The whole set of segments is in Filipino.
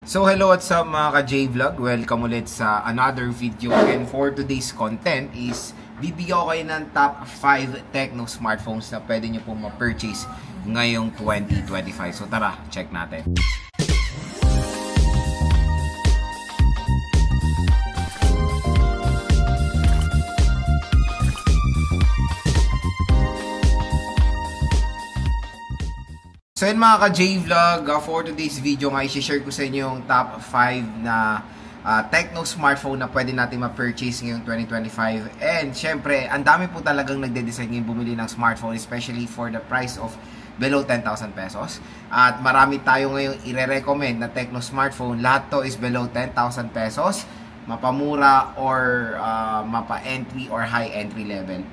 So hello, what's up mga ka-J-Vlog? Welcome ulit sa another video. And for today's content is bibigyan ko kayo ng top 5 Tecno smartphones na pwede nyo pong ma-purchase ngayong 2025. So tara, check natin. So yun mga ka-J-Vlog, for today's video nga i-share ko sa inyo yung top 5 na Tecno smartphone na pwede natin ma-purchase ngayong 2025. And syempre, ang dami po talagang nagde-design ngayon bumili ng smartphone, especially for the price of below 10,000 pesos. At marami tayo ngayong i-recommend na Tecno smartphone. Lahat to is below 10,000 pesos, mapamura or mapa-entry or high entry level.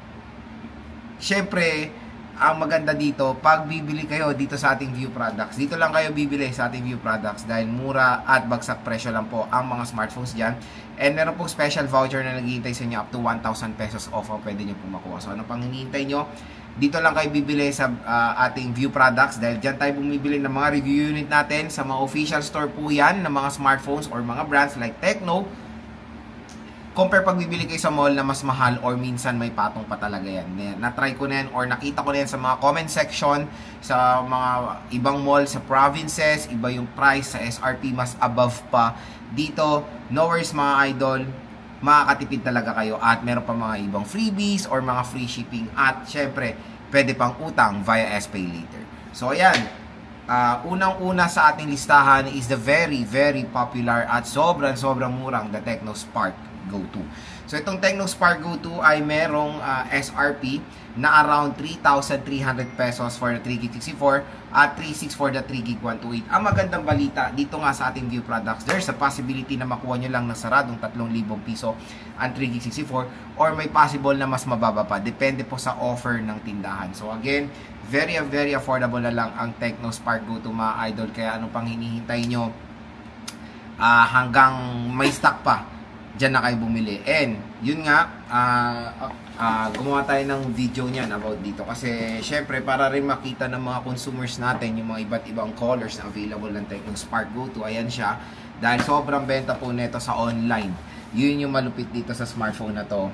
Syempre, ang maganda dito, pag bibili kayo dito sa ating View Products, dito lang kayo bibili sa ating View Products dahil mura at bagsak presyo lang po ang mga smartphones dyan. And meron pong special voucher na naghihintay sa inyo up to 1,000 pesos off ang pwede nyo pong makuha. So ano pang hinihintay nyo? Dito lang kayo bibili sa ating View Products dahil dyan tayo bumibili ng mga review unit natin sa mga official store po yan ng mga smartphones or mga brands like Tecno. Compare pag bibili kayo sa mall na mas mahal or minsan may patong pa talaga yan. Na-try ko na yan or nakita ko na yan sa mga comment section, sa mga ibang mall sa provinces, iba yung price sa SRP, mas above pa. Dito, no worries mga idol, makakatipid talaga kayo at meron pa mga ibang freebies or mga free shipping at syempre, pwede pang utang via SPay later. So ayan, unang-una sa ating listahan is the very popular at sobrang murang the Tecno Spark Go 2. So itong Tecno Spark Go 2 ay merong SRP na around 3,300 pesos for the 3GB64 at 3,600 for the 3GB128. Ang magandang balita dito nga sa ating View Products, there's a possibility na makuha nyo lang ng saradong 3,000 piso ang 3GB64 or may possible na mas mababa pa. Depende po sa offer ng tindahan. So again, very affordable na lang ang Tecno Spark Go 2 mga idol. Kaya ano pang hinihintay nyo? Hanggang may stock pa, dyan na kayo bumili. And yun nga, gumawa tayo ng video niyan about dito kasi syempre para rin makita ng mga consumers natin yung mga iba't ibang colors na available ng Tecno Spark Go 2. Ayan siya, dahil sobrang benta po nito sa online. Yun yung malupit dito sa smartphone na to.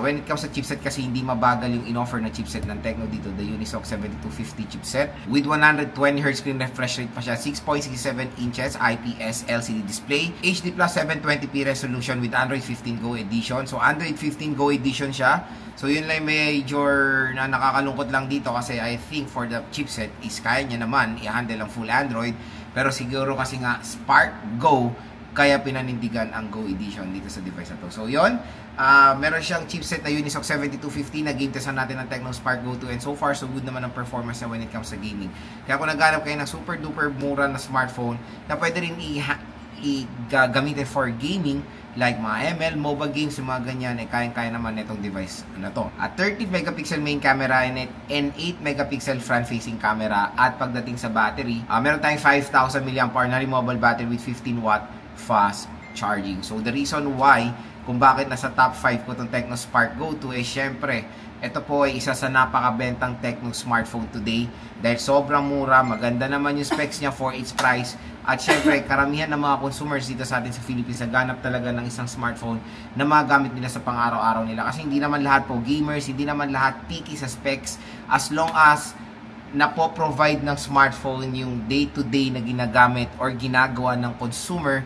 When it comes sa chipset kasi hindi mabagal yung in-offer na chipset ng Tecno dito, the Unisoc 7250 chipset with 120Hz screen refresh rate pa siya, 6.67 inches IPS LCD display, HD Plus 720p resolution with Android 15 Go edition. So Android 15 Go edition siya. So yun lang major na nakakalungkot lang dito kasi I think for the chipset is kaya niya naman i-handle ang full Android, pero siguro kasi nga Spark Go kaya pinanindigan ang Go Edition dito sa device na to. So yun, meron siyang chipset na Unisoc 7250 na game testan natin ng Tecno Spark Go 2 and so far so good naman ang performance na when it comes sa gaming. Kaya kung naghanap kayo ng super duper mura na smartphone na pwede rin gamitin for gaming like mga ML, mobile games, yung mga ganyan, kayang-kaya naman itong device na to. At 30 megapixel main camera and 8 megapixel front-facing camera. At pagdating sa battery, meron tayong 5,000 mAh na removable battery with 15 watt fast charging. So the reason why kung bakit nasa top 5 ko itong Tecno Spark Go 2 syempre, ito po ay isa sa napakabentang Tecno smartphone today dahil sobrang mura, maganda naman yung specs niya for its price at syempre karamihan ng mga consumers dito sa atin sa Philippines naghanap talaga ng isang smartphone na magamit nila sa pang-araw-araw nila kasi hindi naman lahat po gamers, hindi naman lahat picky sa specs as long as napo-provide ng smartphone yung day-to-day na ginagamit or ginagawa ng consumer,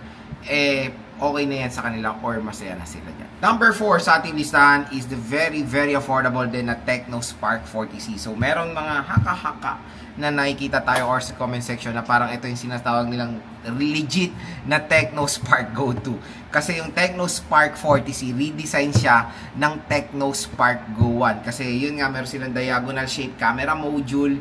okay na yan sa kanila or masaya na sila dyan. Number 4 sa ating listahan is the very affordable din na Tecno Spark 40C. So meron mga haka-haka na nakikita tayo or sa comment section na parang ito yung sinatawag nilang legit na Tecno Spark Go 2. Kasi yung Tecno Spark 40C, redesign siya ng Tecno Spark Go 1. Kasi yun nga, meron silang diagonal shape camera module,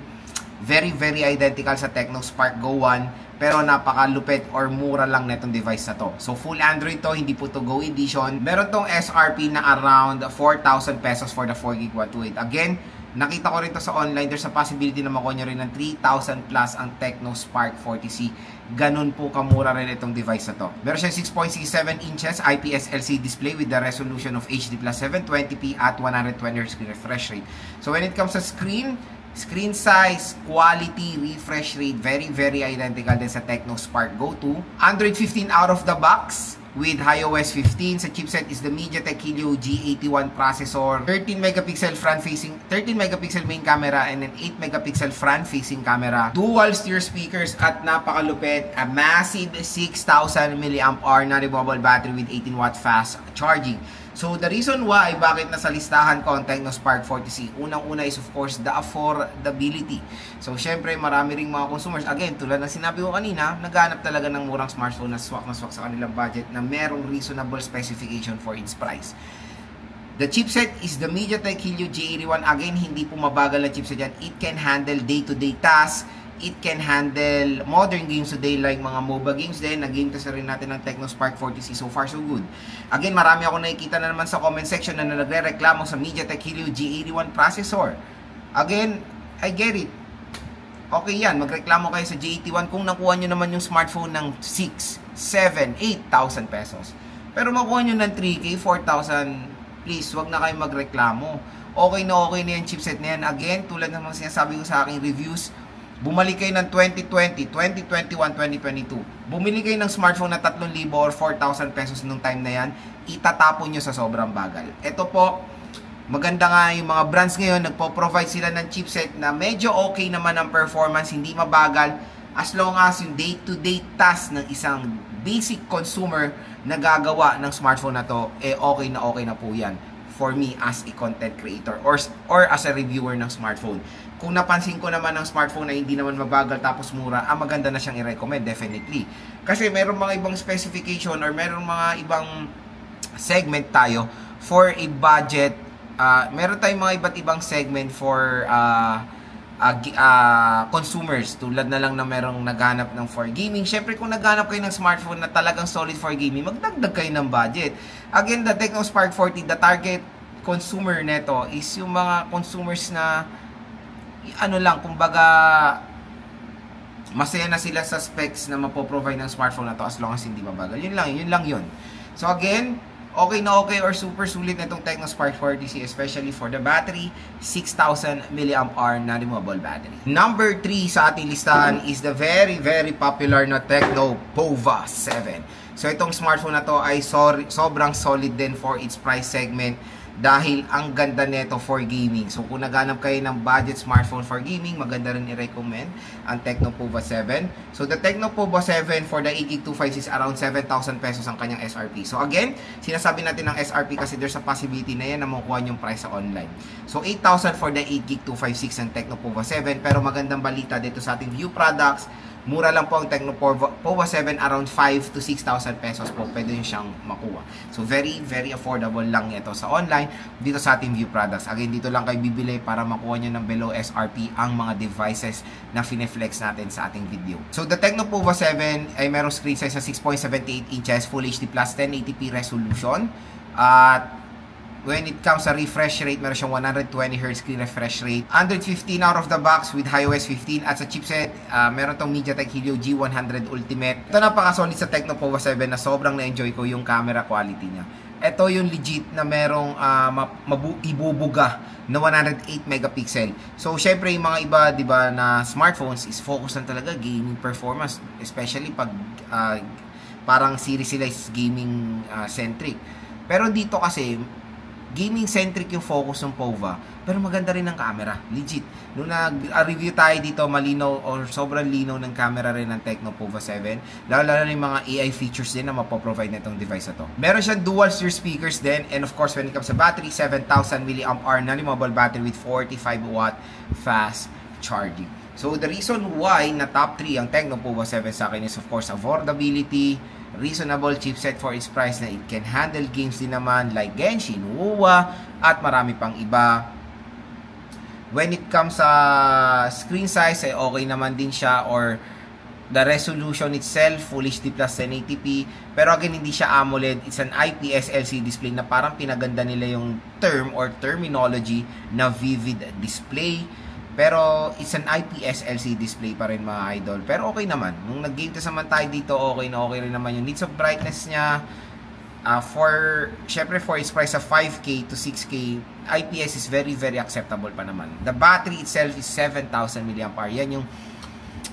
very identical sa Tecno Spark Go 1, pero napakalupit or mura lang na itong device na to. So full Android to, hindi po to Go Edition. Meron tong SRP na around 4,000 pesos for the 4GB128. Again, nakita ko rin to sa online, there's a possibility na makuha nyo rin ng 3,000 plus ang Tecno Spark 40C. Ganun po kamura rin itong device na to. Meron siyang 6.67 inches IPS LCD display with the resolution of HD Plus 720p at 120Hz screen refresh rate. So when it comes sa screen, Screen size, quality, refresh rate, very identical din sa Tecno Spark Go 2. Android 15 out of the box with HiOS 15. Sa chipset is the MediaTek Helio G81 processor, 13 megapixel main camera, and an 8 megapixel front-facing camera. Dual steer speakers at napakalupit, a massive 6,000 mAh na removable battery with 18 watt fast charging. So, the reason why, bakit nasa listahan ko ang Tecno Spark 40C, unang-una is of course the affordability. So, syempre, marami ring mga consumers, again, tulad ng sinabi ko kanina, naghanap talaga ng murang smartphone na swak sa kanilang budget na merong reasonable specification for its price. The chipset is the MediaTek Helio G81. Again, hindi po mabagal na chipset yan. It can handle day-to-day tasks. It can handle modern games today like mga MOBA games din. Nag-game test rin natin ng Tecno Spark 40C. So far, so good. Again, marami ako nakikita na naman sa comment section na nagre-reklamo sa MediaTek Helio G81 processor. Again, I get it. Okay yan, magreklamo kayo sa G81 kung nakuha nyo naman yung smartphone ng 6, 7, 8,000 pesos. Pero makuha nyo ng 3K, 4,000, please, wag na kayo magreklamo. Okay na yung chipset na yan. Again, tulad ng mga sinasabi ko sa aking reviews, bumalik kayo ng 2020, 2021, 2022. Bumili kayo ng smartphone na 3,000 or 4,000 pesos nung time na yan, itatapon nyo sa sobrang bagal. Ito po, maganda nga yung mga brands ngayon, nagpo-provide sila ng chipset na medyo okay naman ang performance, hindi mabagal, as long as yung day-to-day task ng isang basic consumer na gagawa ng smartphone na to, okay na po yan for me as a content creator or as a reviewer ng smartphone. Kung napansin ko naman ng smartphone na hindi naman mabagal tapos mura, maganda na siyang i-recommend, definitely. Kasi meron mga ibang specification or meron mga ibang segment tayo for a budget. Meron tayong mga iba't ibang segment for consumers. Tulad na lang na merong naghanap ng for gaming. Syempre, kung naghanap kayo ng smartphone na talagang solid for gaming, magdagdag kayo ng budget. Again, the Tecno Spark 40, the target consumer neto is yung mga consumers na kumbaga masaya na sila sa specs na mapoprovide ng smartphone na to as long as hindi mabagal. Yun lang yun. So again, okay or super sulit na itong Tecno Spark 40C, especially for the battery, 6,000 mAh na removable battery. Number 3 sa ating listahan is the very popular na Tecno Pova 7. So itong smartphone na to ay sobrang solid din for its price segment, dahil ang ganda nito for gaming. So kung naghanap kayo ng budget smartphone for gaming, maganda rin i-recommend ang Tecno Pova 7. So the Tecno Pova 7 for the 8GB256 is around 7,000 pesos ang kanyang SRP. So again, sinasabi natin ng SRP kasi there's a possibility na yan na makuha yung price sa online. So 8,000 for the 8GB256 ng Tecno Pova 7, pero magandang balita dito sa ating view products, mura lang po ang Tecno Pova 7, around 5 to 6,000 pesos po pwede yun siyang makuha. So very affordable lang ito sa online dito sa ating view products. Again, dito lang kayo bibili para makuha nyo ng below SRP ang mga devices na fineflex natin sa ating video. So the Tecno Pova 7 ay merong screen size sa 6.78 inches, Full HD plus 1080p resolution. At when it comes sa refresh rate, meron siyang 120Hz screen refresh rate. Android 15 out of the box with HiOS 15. At sa chipset, meron tong MediaTek Helio G100 Ultimate. Ito napaka-solid sa Tecno Pova 7 na sobrang na-enjoy ko yung camera quality niya. Ito yung legit na merong ibubuga na 108 megapixel. So, syempre yung mga iba, di ba, na smartphones is focus na talaga gaming performance. Especially pag parang series sila is gaming centric. Pero dito kasi, gaming-centric yung focus ng Pova, pero maganda rin ang camera, legit. Nung nag-review tayo dito, malinaw or sobrang linaw ng camera rin ng Tecno Pova 7, lalo na yung mga AI features din na mapoprovide na itong device na to. Meron siyang dual steer speakers din, and of course, when it comes sa battery, 7,000 mAh na removable battery with 45 watt fast charging. So, the reason why na top 3 ang Tecno Pova 7 sa akin is of course affordability, reasonable chipset for its price na it can handle games din naman like Genshin, WoW, at marami pang iba. When it comes sa screen size, ay okay naman din siya, or the resolution itself, Full HD plus 1080p. Pero again, hindi siya AMOLED. It's an IPS LCD display na parang pinaganda nila yung term or terminology na vivid display. Pero it's an IPS LCD display pa rin, mga idol. Pero okay naman. Nung nag-game test naman tayo dito, okay rin naman yung needs of brightness niya. syempre for its price of 5K to 6K, IPS is very acceptable pa naman. The battery itself is 7,000 mAh.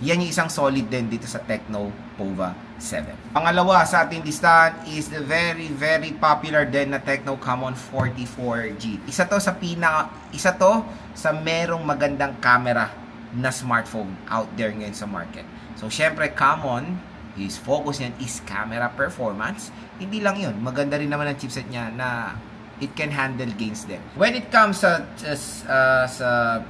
Yan yung isang solid din dito sa Tecno Pova 7. Pangalawa sa ating listahan is the very popular din na Tecno Camon 44G. Isa to sa merong magandang camera na smartphone out there ngayon sa market. So syempre Camon, his focus niyan is camera performance. Hindi lang yun, maganda rin naman ang chipset niya na it can handle gains din. When it comes sa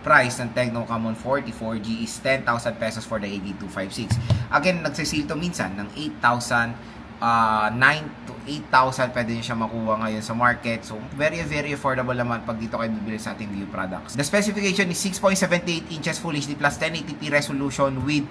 price ng Tecno Camon 44G is 10,000 pesos for the AD256. Again, nagsisale to minsan ng 8,000, 9 to 8,000 pwede nyo siya makuha ngayon sa market. So, very affordable naman pag dito kayo bibili sa ating View products. The specification is 6.78 inches Full HD plus 1080p resolution with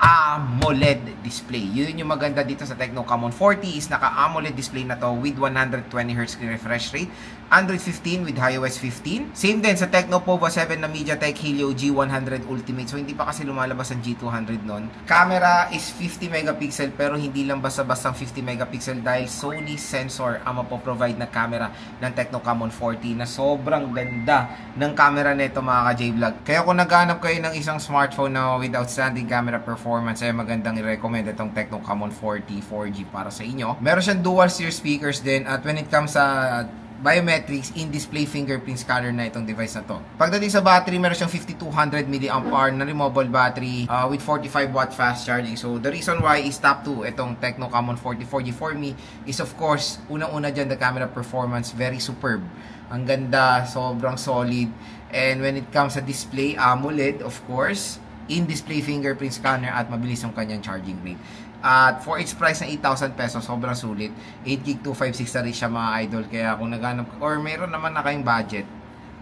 AMOLED display. Yun yung maganda dito sa Tecno Camon 40 is naka-AMOLED display na to with 120Hz screen refresh rate, Android 15 with iOS 15. Same din sa Tecno Pova 7 na MediaTek Helio G100 Ultimate. So hindi pa kasi lumalabas ang G200 nun. Camera is 50 megapixel pero hindi lang basta-bastang 50 megapixel dahil Sony sensor ang mapoprovide na camera ng Tecno Camon 40 na sobrang ganda ng camera nito mga ka-J-Vlog. Kaya kung naghanap kayo ng isang smartphone na with outstanding camera performance, ay magandang i-recommend itong Tecno Camon 40 4G para sa inyo. Meron siyang dual series speakers din at when it comes sa biometrics, in-display fingerprint scanner na itong device na to. Pagdating sa battery, meron siyang 5200 mAh na removable battery with 45 watt fast charging. So the reason why is top 2 itong Tecno Camon 40 4G for me is of course, unang-una dyan the camera performance, very superb. Ang ganda, sobrang solid. And when it comes sa display, AMOLED of course, in-display fingerprint scanner at mabilis yung kanyang charging rate. At for its price na 8,000 pesos, sobrang sulit. 8GB 256 na rin siya mga idol. Kaya kung naghanap or meron naman na kayong budget,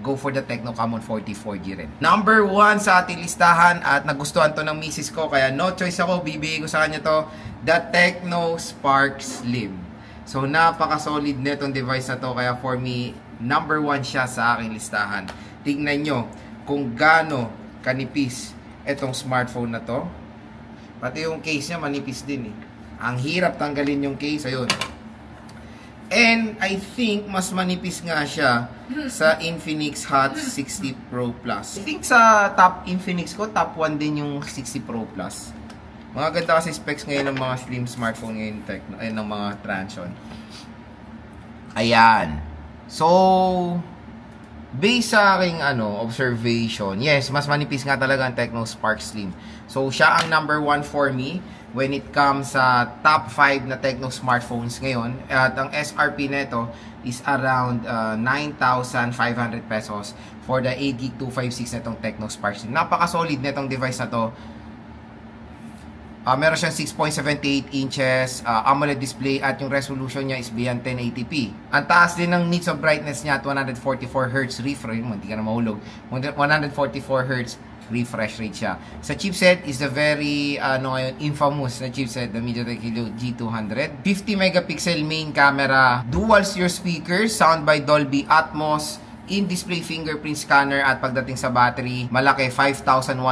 go for the Tecno Camon 40 4G rin. Number 1 sa ating listahan at nagustuhan to ng misis ko, kaya no choice ako, bibigay ko sa kanya to, the Tecno Spark Slim. So napaka-solid na itong device na to, kaya for me, number 1 siya sa aking listahan. Tingnan nyo kung gaano kanipis etong smartphone na to. Pati yung case niya manipis din eh. Ang hirap tanggalin yung case. Ayun. And I think mas manipis nga siya sa Infinix Hot 60 Pro Plus. I think sa top Infinix ko, top 1 din yung 60 Pro Plus. Mga ganda kasi specs ngayon ng mga slim smartphone ngayon ng mga Transsion. Ayan. So, based sa aking observation, yes, mas manipis nga talaga ang Tecno Spark Slim. So, siya ang number 1 for me when it comes sa top 5 na Tecno smartphones ngayon. At ang SRP nito is around 9,500 pesos for the 8GB 256 na itong Tecno Spark Slim. Napaka-solid na itong device na to. Meron siyang 6.78 inches AMOLED display at yung resolution niya is beyond 1080p. Ang taas din ng nits of brightness niya at 144Hz refresh, hindi ka na mahulog. 144Hz refresh rate siya. Sa chipset is the very infamous na chipset, the MediaTek Helio G200. 50 megapixel main camera, dual series speakers, sound by Dolby Atmos, in-display fingerprint scanner at pagdating sa battery, malaki 5,160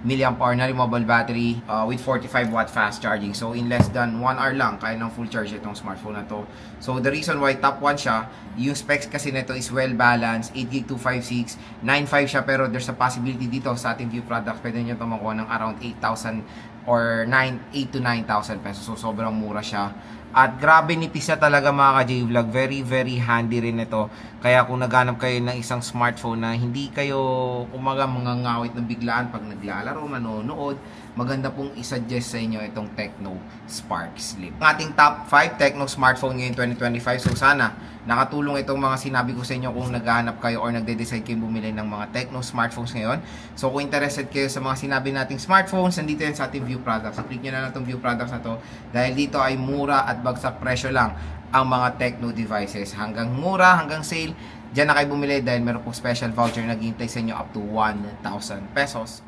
mAh na removable battery with 45 watt fast charging. So in less than 1 hour lang, kaya ng full charge itong smartphone na to. So the reason why top 1 siya, yung specs kasi nito is well balanced, 8GB 256, 9.5 siya pero there's a possibility dito sa ating View product, pwede nyo ito makuha ng around 8,000 or 8 to 9,000 pesos. So sobrang mura siya. At grabe nipis na talaga mga ka-J-Vlog. Very handy rin ito. Kaya kung naghanap kayo ng isang smartphone na hindi kayo mga ngawit na biglaan pag naglalaro, manonood, maganda pong isuggest sa inyo itong Tecno Spark Slim. Ang ating top 5 Tecno smartphone ngayon 2025. So sana nakatulong itong mga sinabi ko sa inyo kung naghahanap kayo or nagde-decide kayo bumili ng mga Tecno smartphones ngayon. So kung interested kayo sa mga sinabi nating smartphones, nandito yan sa ating View products. So click nyo na itong View products na to dahil dito ay mura at bagsak presyo lang ang mga Tecno devices. Hanggang mura, hanggang sale, dyan na kayo bumili dahil meron pong special voucher na naghihintay sa inyo up to 1,000 pesos.